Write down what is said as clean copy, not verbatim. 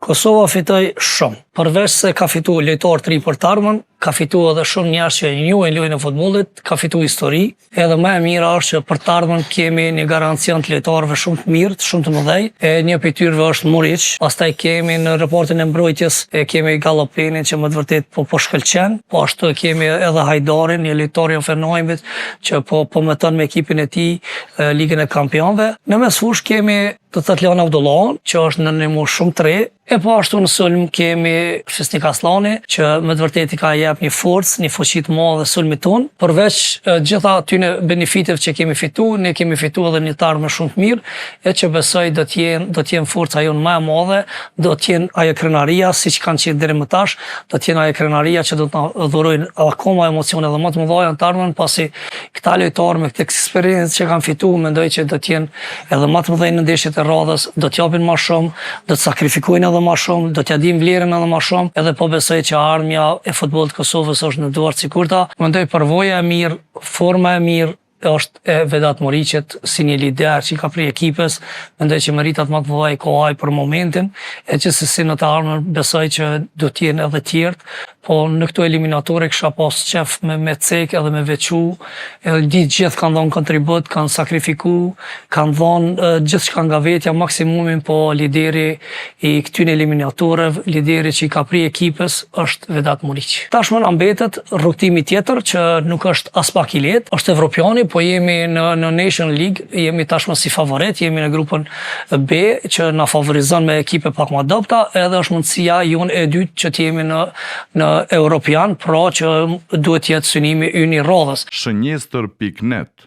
Kosova fitoi shumë. Përveç se ka fitu lojtar të ri për të ardhmen, ka fitu edhe shumë njerëz që njohin lojën e futbollit, ka fitu histori. Edhe më e mira është që për të ardhmen kemi një garancion të lojtarëve shumë të mirë, shumë të mëdhej. Një prej tyre është Muriç, pastaj kemi në reportin e mbrojtjes kemi Gallopenin që më të vërtet po shkëlqen, po ashtu kemi edhe Hajdarin, një lojtar i Hoffenheimit që po mëton me ekipin e tij Ligën e Kampionëve. Në mesfush kemi Tatljan Avdullahun, që është në një moshë shumë të re. E po ashtu në sulm kemi Fisnik Aslani, që me të vërtetë i ka jep një forcë, një fuqi të madhe sulmit ton. Përveç gjitha atyre benefiteve që kemi fitu, ne kemi fitu edhe një të ardhmë shumë të mirë, e që besoj do të jenë forca jonë më e madhe, do të jenë ajo krenaria, siç kanë qenë deri më tash, do të jenë ajo krenaria që do të na dhurojnë akoma emocione edhe më të mëdha në të ardhmen, pasi këta lojtarë me këtë eksperiencë që kanë fituar, mendoj që do të jenë edhe më të mëdhenj në ndeshjet e radhës, do të japin më shumë, do të sakrifikojnë edhe më shumë, do t'ja dim vlerën edhe më shumë, edhe po besoj që ardhmja e futbollit të Kosovës është në duart sigurta. Mendoj përvoja e mirë, forma e mirë është e Vedat Muriçit si një lider që ka prej ekipës, mendoj që meritat më të mëdha i ka ai për momentin, e që se si në të ardhmen besoj që do të jenë edhe tjerë, po në këto eliminatore kisha pas qef me cek edhe me veçu, edhe gjithë kanë dhënë kontribut, kanë sakrifiku, kanë dhënë gjithçka nga vetja, maksimumin, po lideri i këtyre eliminatoreve, lideri që i ka prej ekipës është Vedat Muriç. Tashmë na mbetet rrugtimi tjetër që nuk është as pak i lehtë, është evropiani, po jemi në Nation League, jemi tashmë si favorit, jemi në grupën B që na favorizon me ekipe pak më dobta, edhe është mundësia jonë e dytë që të jemi në Europian, pra që duhet jetë synimi ynë i radhës. Shënjestër.net